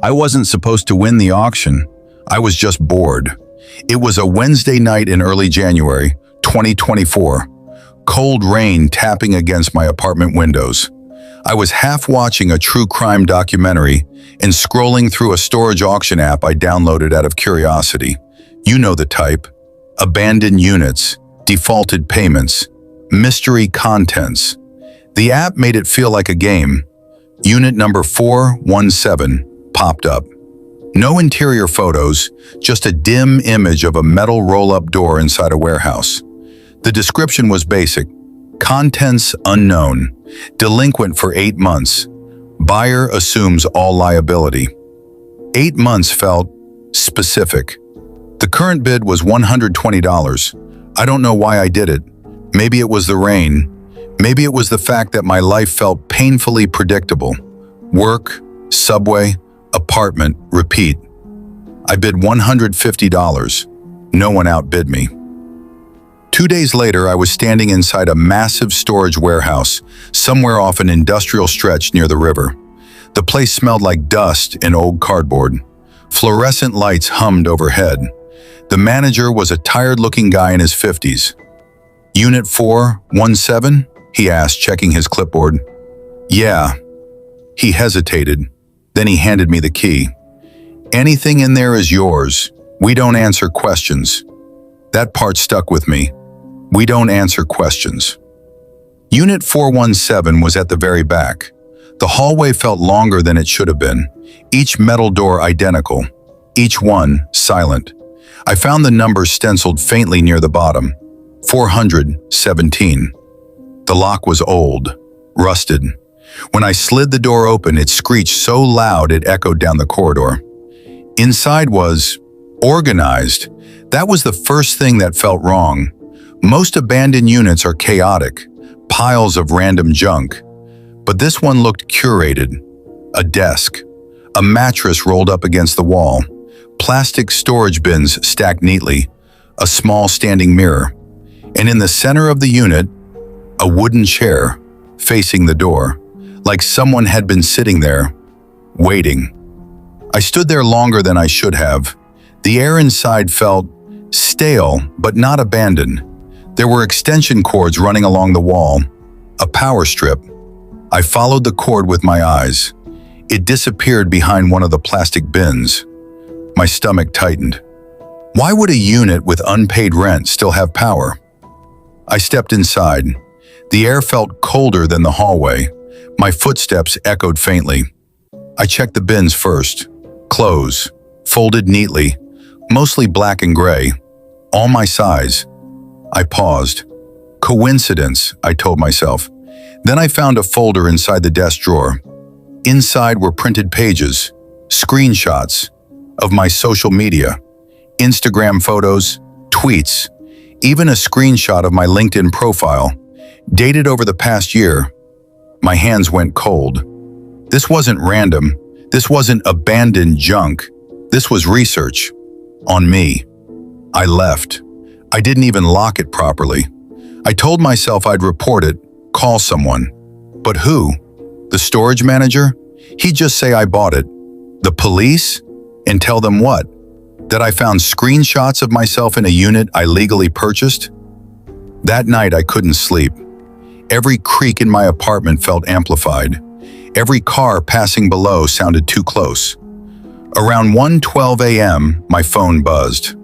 I wasn't supposed to win the auction. I was just bored. It was a Wednesday night in early January, 2024. Cold rain tapping against my apartment windows. I was half watching a true crime documentary and scrolling through a storage auction app I downloaded out of curiosity. You know the type. Abandoned units, defaulted payments, mystery contents. The app made it feel like a game. Unit number 417 popped up. No interior photos, just a dim image of a metal roll-up door inside a warehouse. The description was basic. Contents unknown. Delinquent for 8 months. Buyer assumes all liability. 8 months felt specific. The current bid was $120. I don't know why I did it. Maybe it was the rain. Maybe it was the fact that my life felt painfully predictable. Work, subway, apartment, repeat. I bid $150. No one outbid me. 2 days later, I was standing inside a massive storage warehouse, somewhere off an industrial stretch near the river. The place smelled like dust and old cardboard. Fluorescent lights hummed overhead. The manager was a tired-looking guy in his 50s. Unit 417? He asked, checking his clipboard. Yeah. He hesitated. Then he handed me the key. Anything in there is yours. We don't answer questions. That part stuck with me. We don't answer questions. Unit 417 was at the very back. The hallway felt longer than it should have been. Each metal door identical. Each one silent. I found the number stenciled faintly near the bottom. 417. The lock was old, rusted. When I slid the door open, it screeched so loud it echoed down the corridor. Inside was organized. That was the first thing that felt wrong. Most abandoned units are chaotic, piles of random junk. But this one looked curated. A desk, a mattress rolled up against the wall, plastic storage bins stacked neatly, a small standing mirror, and in the center of the unit, a wooden chair facing the door, like someone had been sitting there, waiting. I stood there longer than I should have. The air inside felt stale, but not abandoned. There were extension cords running along the wall, a power strip. I followed the cord with my eyes. It disappeared behind one of the plastic bins. My stomach tightened. Why would a unit with unpaid rent still have power? I stepped inside. The air felt colder than the hallway. My footsteps echoed faintly. I checked the bins first. Clothes, folded neatly, mostly black and gray, all my size. I paused. Coincidence, I told myself. Then I found a folder inside the desk drawer. Inside were printed pages, screenshots of my social media, Instagram photos, tweets, even a screenshot of my LinkedIn profile, dated over the past year. My hands went cold. This wasn't random. This wasn't abandoned junk. This was research. On me. I left. I didn't even lock it properly. I told myself I'd report it, call someone. But who? The storage manager? He'd just say I bought it. The police? And tell them what? That I found screenshots of myself in a unit I legally purchased? That night I couldn't sleep. Every creak in my apartment felt amplified. Every car passing below sounded too close. Around 1:12 a.m., my phone buzzed.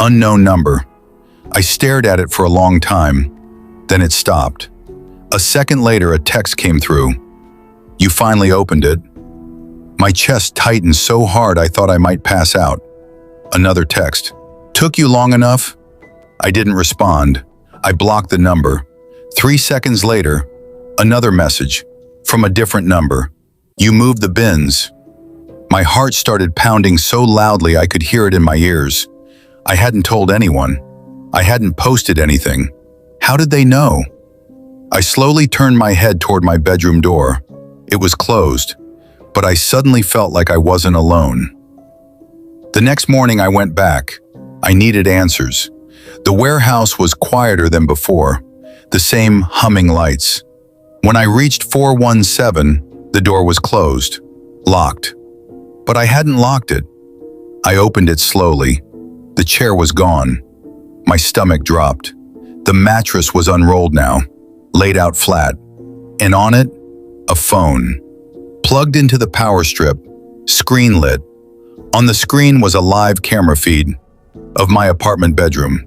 Unknown number. I stared at it for a long time. Then it stopped. A second later, a text came through. You finally opened it. My chest tightened so hard I thought I might pass out. Another text. Took you long enough? I didn't respond. I blocked the number. 3 seconds later, another message from a different number. You moved the bins. My heart started pounding so loudly I could hear it in my ears. I hadn't told anyone. I hadn't posted anything. How did they know? I slowly turned my head toward my bedroom door. It was closed, but I suddenly felt like I wasn't alone. The next morning I went back. I needed answers. The warehouse was quieter than before, the same humming lights. When I reached 417, the door was closed, locked. but I hadn't locked it. I opened it slowly. The chair was gone. My stomach dropped. The mattress was unrolled now, laid out flat, and on it, a phone. Plugged into the power strip, screen lit. On the screen was a live camera feed of my apartment bedroom.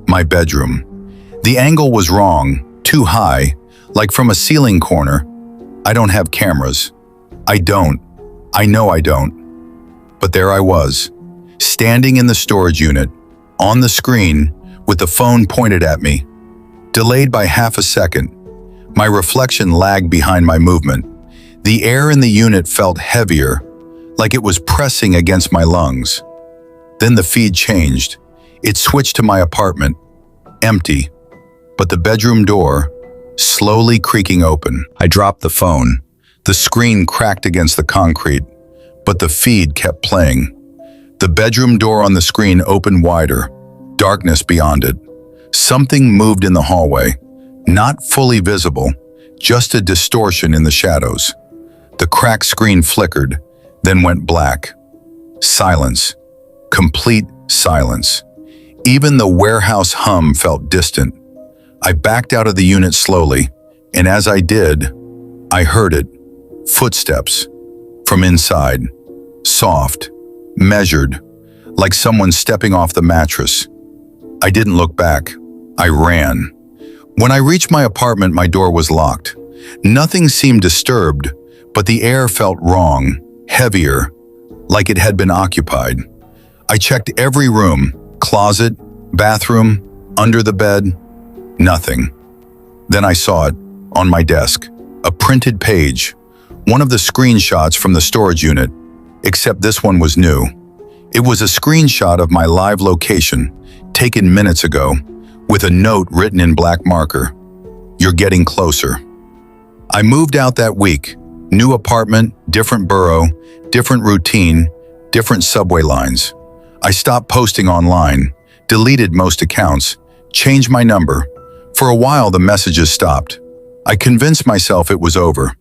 My bedroom. The angle was wrong, too high, like from a ceiling corner. I don't have cameras. I don't. I know I don't. But there I was, standing in the storage unit, on the screen, with the phone pointed at me. Delayed by half a second, my reflection lagged behind my movement. The air in the unit felt heavier, like it was pressing against my lungs. Then the feed changed. It switched to my apartment, empty, but the bedroom door slowly creaking open. I dropped the phone. The screen cracked against the concrete, but the feed kept playing. The bedroom door on the screen opened wider, darkness beyond it. Something moved in the hallway, not fully visible, just a distortion in the shadows. The cracked screen flickered, then went black. Silence. Complete silence. Even the warehouse hum felt distant. I backed out of the unit slowly, and as I did, I heard it. Footsteps. From inside. Soft. Measured. Like someone stepping off the mattress. I didn't look back. I ran. When I reached my apartment, my door was locked. Nothing seemed disturbed, but the air felt wrong, heavier, like it had been occupied. I checked every room, closet, bathroom, under the bed, nothing. Then I saw it, on my desk, a printed page, one of the screenshots from the storage unit, except this one was new. It was a screenshot of my live location, taken minutes ago, with a note written in black marker. You're getting closer. I moved out that week. New apartment, different borough, different routine, different subway lines. I stopped posting online, deleted most accounts, changed my number. For a while, the messages stopped. I convinced myself it was over.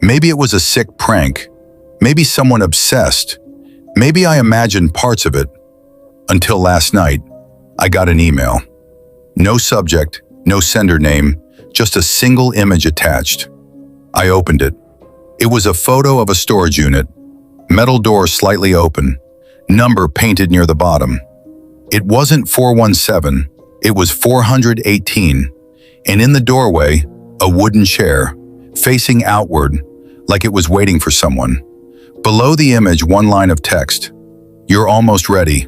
Maybe it was a sick prank. Maybe someone obsessed. Maybe I imagined parts of it. Until last night, I got an email. No subject, no sender name, just a single image attached. I opened it. It was a photo of a storage unit, metal door slightly open, number painted near the bottom. It wasn't 417, it was 418, and in the doorway, a wooden chair, facing outward, like it was waiting for someone. Below the image, one line of text, "You're almost ready."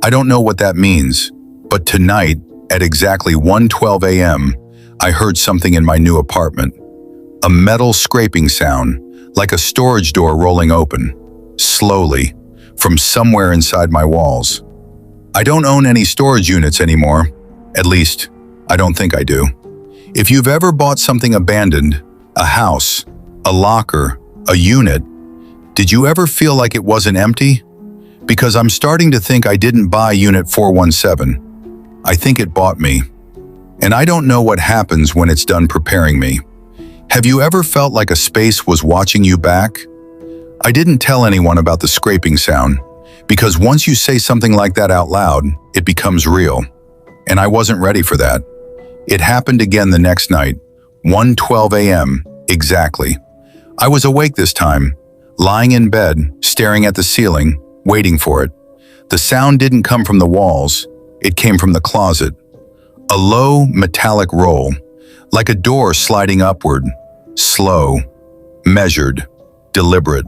I don't know what that means, but tonight, at exactly 1:12 a.m., I heard something in my new apartment. A metal scraping sound, like a storage door rolling open, slowly, from somewhere inside my walls. I don't own any storage units anymore. At least, I don't think I do. If you've ever bought something abandoned, a house, a locker, a unit, did you ever feel like it wasn't empty? Because I'm starting to think I didn't buy Unit 417. I think it bought me. And I don't know what happens when it's done preparing me. Have you ever felt like a space was watching you back? I didn't tell anyone about the scraping sound, because once you say something like that out loud, it becomes real. And I wasn't ready for that. It happened again the next night, 1:12 a.m. exactly. I was awake this time, lying in bed, staring at the ceiling, waiting for it. The sound didn't come from the walls, it came from the closet. A low, metallic roll, like a door sliding upward, slow, measured, deliberate.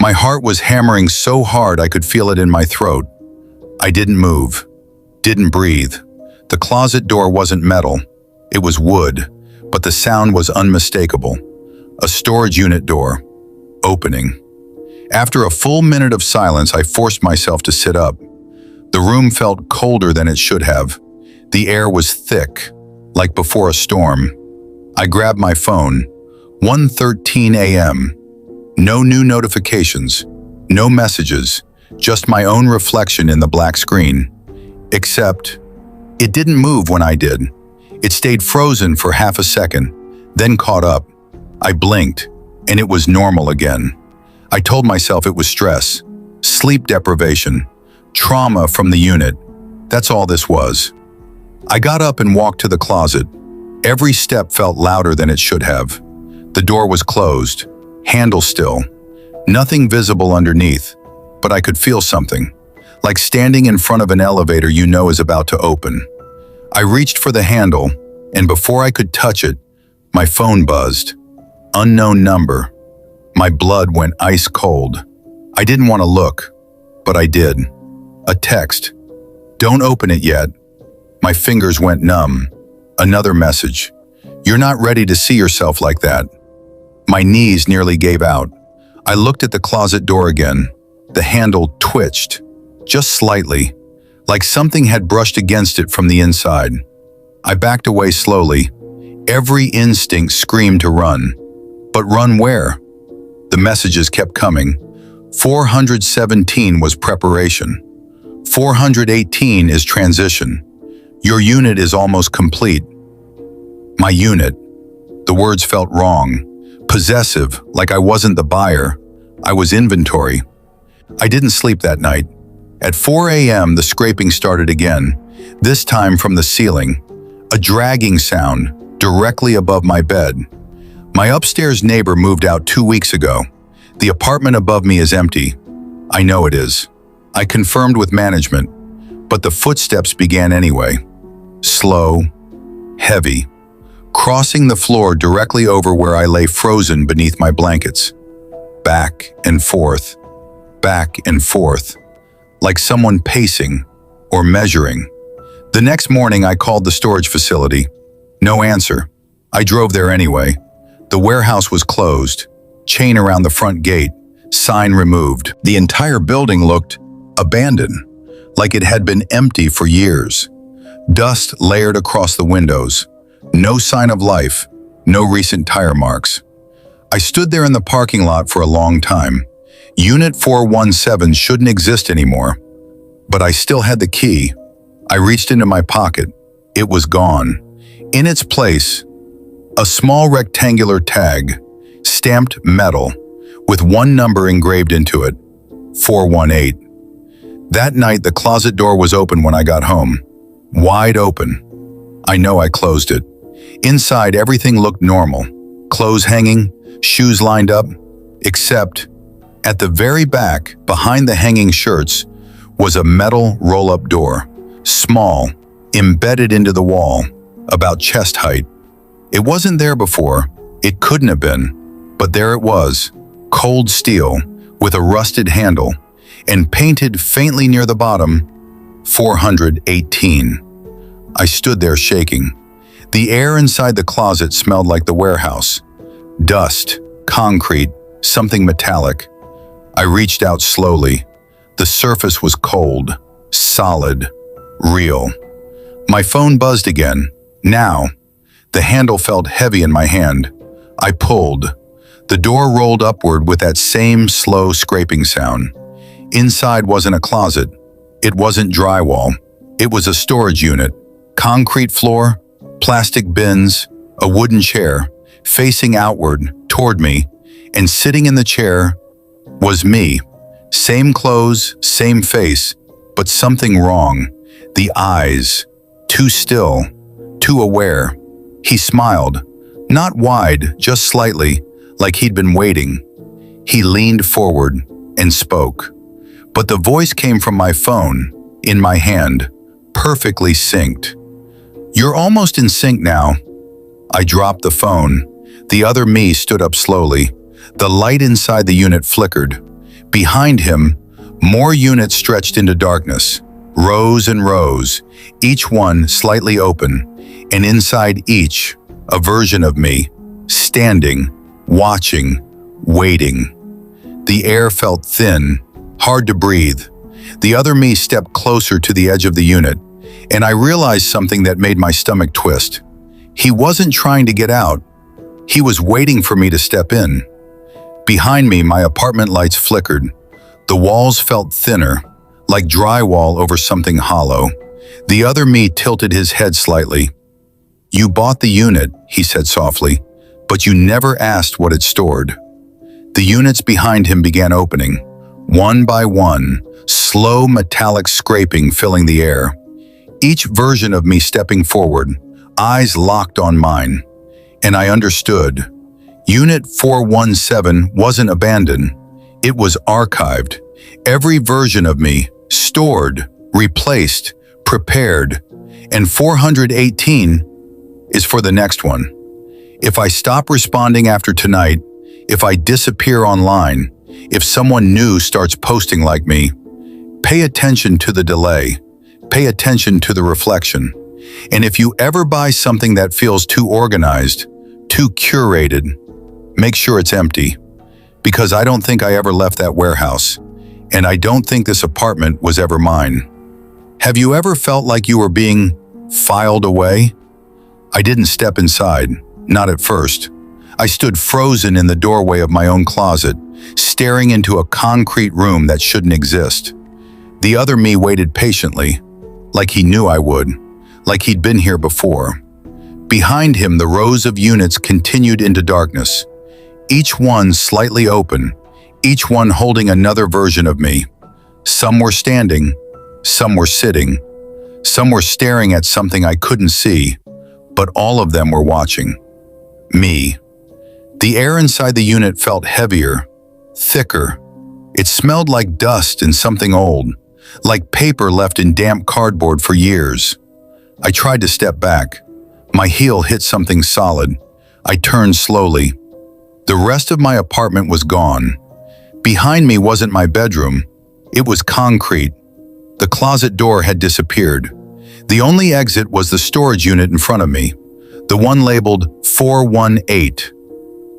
My heart was hammering so hard I could feel it in my throat. I didn't move, didn't breathe. The closet door wasn't metal, it was wood, but the sound was unmistakable. A storage unit door, opening. After a full minute of silence, I forced myself to sit up. The room felt colder than it should have. The air was thick, like before a storm. I grabbed my phone. 1:13 a.m. No new notifications, no messages, just my own reflection in the black screen. Except, it didn't move when I did. It stayed frozen for half a second, then caught up. I blinked, and it was normal again. I told myself it was stress, sleep deprivation, trauma from the unit. That's all this was. I got up and walked to the closet. Every step felt louder than it should have. The door was closed, handle still, nothing visible underneath, but I could feel something, like standing in front of an elevator you know is about to open. I reached for the handle, and before I could touch it, my phone buzzed. Unknown number. My blood went ice cold. I didn't want to look, but I did. A text. Don't open it yet. My fingers went numb. Another message. You're not ready to see yourself like that. My knees nearly gave out. I looked at the closet door again. The handle twitched, just slightly, like something had brushed against it from the inside. I backed away slowly. Every instinct screamed to run. But run where? The messages kept coming. 417 was preparation. 418 is transition. Your unit is almost complete. My unit. The words felt wrong. Possessive, like I wasn't the buyer. I was inventory. I didn't sleep that night. At 4 a.m., the scraping started again, this time from the ceiling. A dragging sound, directly above my bed. My upstairs neighbor moved out 2 weeks ago. The apartment above me is empty. I know it is. I confirmed with management, but the footsteps began anyway. Slow, heavy, crossing the floor directly over where I lay frozen beneath my blankets. Back and forth, like someone pacing or measuring. The next morning I called the storage facility. No answer. I drove there anyway. The warehouse was closed, chain around the front gate, sign removed. The entire building looked abandoned, like it had been empty for years. Dust layered across the windows. No sign of life, no recent tire marks. I stood there in the parking lot for a long time. Unit 417 shouldn't exist anymore, but I still had the key. I reached into my pocket. It was gone. In its place, a small rectangular tag, stamped metal, with one number engraved into it, 418. That night, the closet door was open when I got home. Wide open. I know I closed it. Inside, everything looked normal. Clothes hanging, shoes lined up, except at the very back, behind the hanging shirts, was a metal roll-up door, small, embedded into the wall, about chest height. It wasn't there before, it couldn't have been, but there it was, cold steel, with a rusted handle, and painted faintly near the bottom, 418. I stood there shaking. The air inside the closet smelled like the warehouse. Dust, concrete, something metallic. I reached out slowly. The surface was cold, solid, real. My phone buzzed again. Now, the handle felt heavy in my hand. I pulled. The door rolled upward with that same slow scraping sound. Inside wasn't a closet. It wasn't drywall. It was a storage unit. Concrete floor, plastic bins, a wooden chair, facing outward, toward me, and sitting in the chair was me. Same clothes, same face, but something wrong. The eyes, too still, too aware. He smiled, not wide, just slightly, like he'd been waiting. He leaned forward and spoke. But the voice came from my phone, in my hand, perfectly synced. "You're almost in sync now." I dropped the phone. The other me stood up slowly. The light inside the unit flickered. Behind him, more units stretched into darkness, rows and rows, each one slightly open, and inside each, a version of me, standing, watching, waiting. The air felt thin, hard to breathe. The other me stepped closer to the edge of the unit, and I realized something that made my stomach twist. He wasn't trying to get out. He was waiting for me to step in. Behind me, my apartment lights flickered. The walls felt thinner, like drywall over something hollow. The other me tilted his head slightly. "You bought the unit," he said softly, "but you never asked what it stored." The units behind him began opening, one by one, slow metallic scraping filling the air. Each version of me stepping forward, eyes locked on mine. And I understood. Unit 417 wasn't abandoned. It was archived. Every version of me, stored, replaced, prepared. And 418 is for the next one. If I stop responding after tonight, if I disappear online, if someone new starts posting like me, pay attention to the delay. Pay attention to the reflection. And if you ever buy something that feels too organized, too curated, make sure it's empty. Because I don't think I ever left that warehouse. And I don't think this apartment was ever mine. Have you ever felt like you were being filed away? I didn't step inside, not at first. I stood frozen in the doorway of my own closet, staring into a concrete room that shouldn't exist. The other me waited patiently, like he knew I would, like he'd been here before. Behind him, the rows of units continued into darkness, each one slightly open, each one holding another version of me. Some were standing, some were sitting, some were staring at something I couldn't see, but all of them were watching. Me. The air inside the unit felt heavier, thicker. It smelled like dust and something old, like paper left in damp cardboard for years. I tried to step back. My heel hit something solid. I turned slowly. The rest of my apartment was gone. Behind me wasn't my bedroom. It was concrete. The closet door had disappeared. The only exit was the storage unit in front of me, the one labeled 418,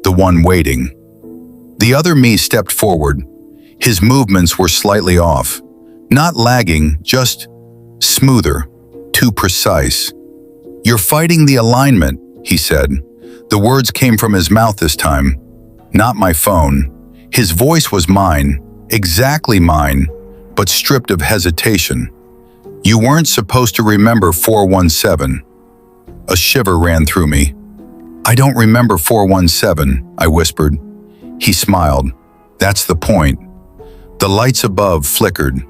the one waiting. The other me stepped forward. His movements were slightly off. Not lagging, just smoother, too precise. "You're fighting the alignment," he said. The words came from his mouth this time, not my phone. His voice was mine, exactly mine, but stripped of hesitation. "You weren't supposed to remember 417. A shiver ran through me. "I don't remember 417, I whispered. He smiled. "That's the point." The lights above flickered.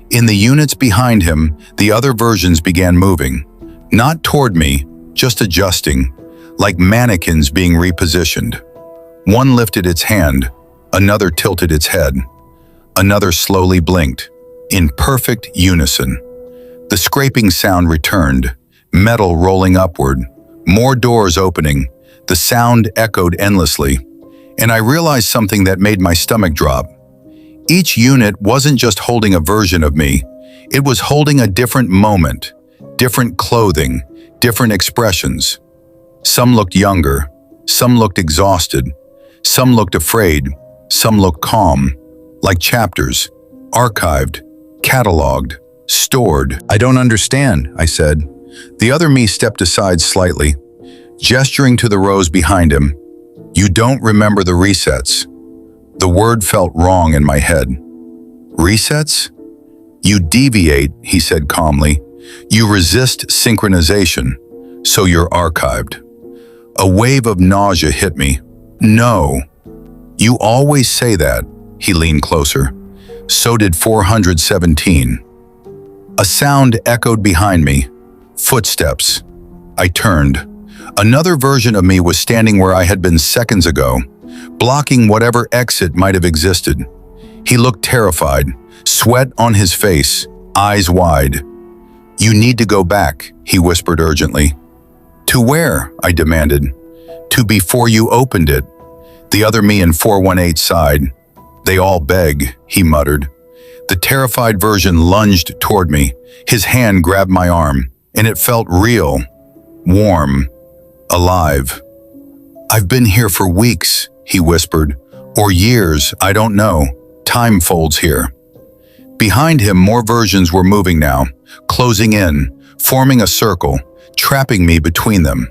In the units behind him, the other versions began moving. Not toward me, just adjusting, like mannequins being repositioned. One lifted its hand, another tilted its head. Another slowly blinked, in perfect unison. The scraping sound returned, metal rolling upward, more doors opening. The sound echoed endlessly, and I realized something that made my stomach drop. Each unit wasn't just holding a version of me, it was holding a different moment, different clothing, different expressions. Some looked younger, some looked exhausted, some looked afraid, some looked calm, like chapters, archived, cataloged, stored. "I don't understand," I said. The other me stepped aside slightly, gesturing to the rows behind him. "You don't remember the resets." The word felt wrong in my head. "Resets? You deviate," he said calmly. "You resist synchronization, so you're archived." A wave of nausea hit me. "No. You always say that." He leaned closer. "So did 417. A sound echoed behind me. Footsteps. I turned. Another version of me was standing where I had been seconds ago, blocking whatever exit might have existed. He looked terrified, sweat on his face, eyes wide. "You need to go back," he whispered urgently. "To where?" I demanded. "To before you opened it." The other me in 418 sighed. "They all beg," he muttered. The terrified version lunged toward me. His hand grabbed my arm, and it felt real, warm, alive. "I've been here for weeks," he whispered, "or years, I don't know. Time folds here." Behind him, more versions were moving now, closing in, forming a circle, trapping me between them.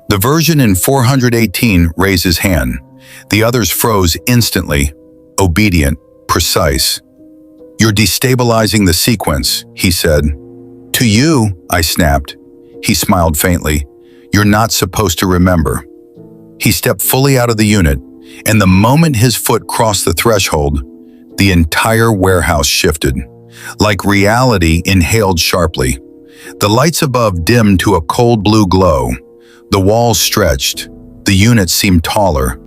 The version in 418 raised his hand. The others froze instantly, obedient, precise. "You're destabilizing the sequence," he said. "To you," I snapped. He smiled faintly. "You're not supposed to remember." He stepped fully out of the unit, and the moment his foot crossed the threshold, the entire warehouse shifted. Like reality inhaled sharply. The lights above dimmed to a cold blue glow. The walls stretched. The units seemed taller,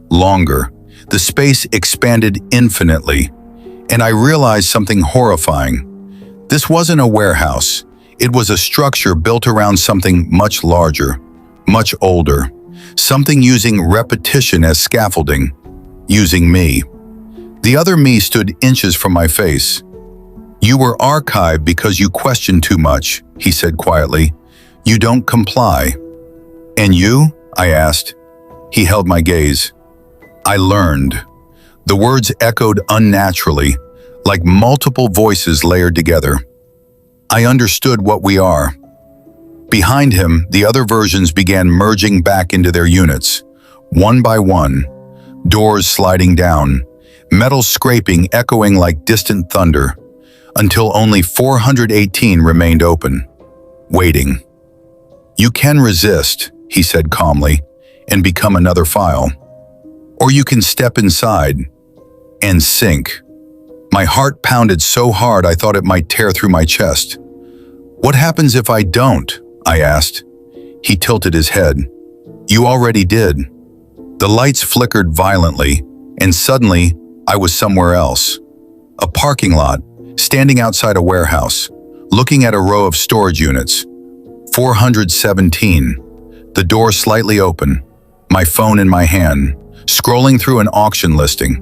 longer. The space expanded infinitely. And I realized something horrifying. This wasn't a warehouse. It was a structure built around something much larger, much older. Something using repetition as scaffolding. Using me. The other me stood inches from my face. "You were archived because you questioned too much," he said quietly. "You don't comply." "And you?" I asked. He held my gaze. "I learned." The words echoed unnaturally, like multiple voices layered together. "I understood what we are." Behind him, the other versions began merging back into their units, one by one, doors sliding down, metal scraping echoing like distant thunder, until only 418 remained open, waiting. "You can resist," he said calmly, "and become another file. Or you can step inside and sink." My heart pounded so hard I thought it might tear through my chest. "What happens if I don't?" I asked. He tilted his head. "You already did." The lights flickered violently, and suddenly I was somewhere else. A parking lot, standing outside a warehouse, looking at a row of storage units. 417. The door slightly open, my phone in my hand, scrolling through an auction listing.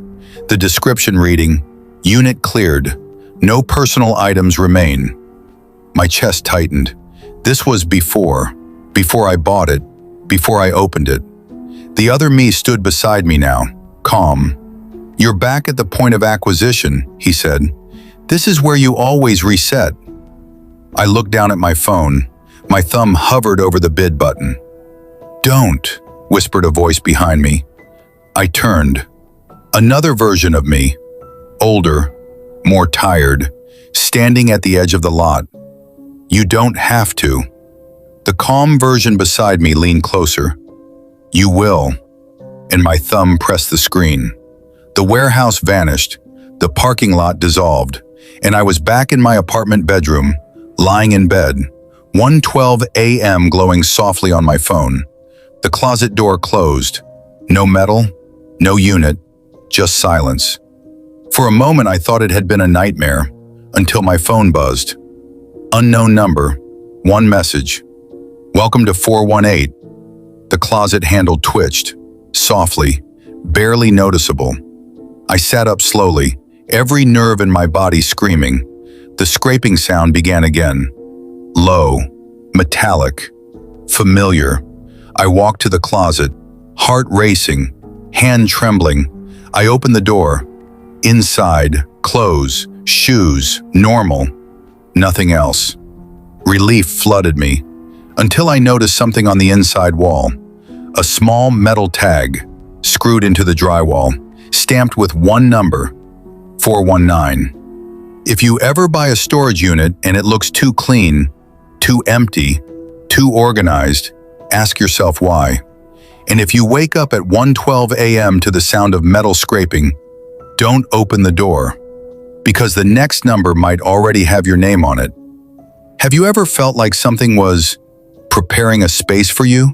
The description reading, "Unit cleared. No personal items remain." My chest tightened. This was before I bought it, before I opened it. The other me stood beside me now, calm. "You're back at the point of acquisition," he said. "This is where you always reset." I looked down at my phone. My thumb hovered over the bid button. "Don't," whispered a voice behind me. I turned. Another version of me, older, more tired, standing at the edge of the lot. "You don't have to." The calm version beside me leaned closer. "You will." And my thumb pressed the screen. The warehouse vanished, the parking lot dissolved, and I was back in my apartment bedroom, lying in bed, 1:12 a.m. glowing softly on my phone. The closet door closed. No metal, no unit, just silence. For a moment I thought it had been a nightmare, until my phone buzzed. Unknown number, one message. "Welcome to 418. The closet handle twitched, softly, barely noticeable. I sat up slowly, every nerve in my body screaming. The scraping sound began again. Low, metallic, familiar. I walked to the closet, heart racing, hand trembling. I opened the door. Inside, clothes, shoes, normal. Nothing else. Relief flooded me, until I noticed something on the inside wall. A small metal tag, screwed into the drywall, stamped with one number, 419. If you ever buy a storage unit and it looks too clean, too empty, too organized, ask yourself why. And if you wake up at 1:12 a.m. to the sound of metal scraping, don't open the door, because the next number might already have your name on it. Have you ever felt like something was preparing a space for you?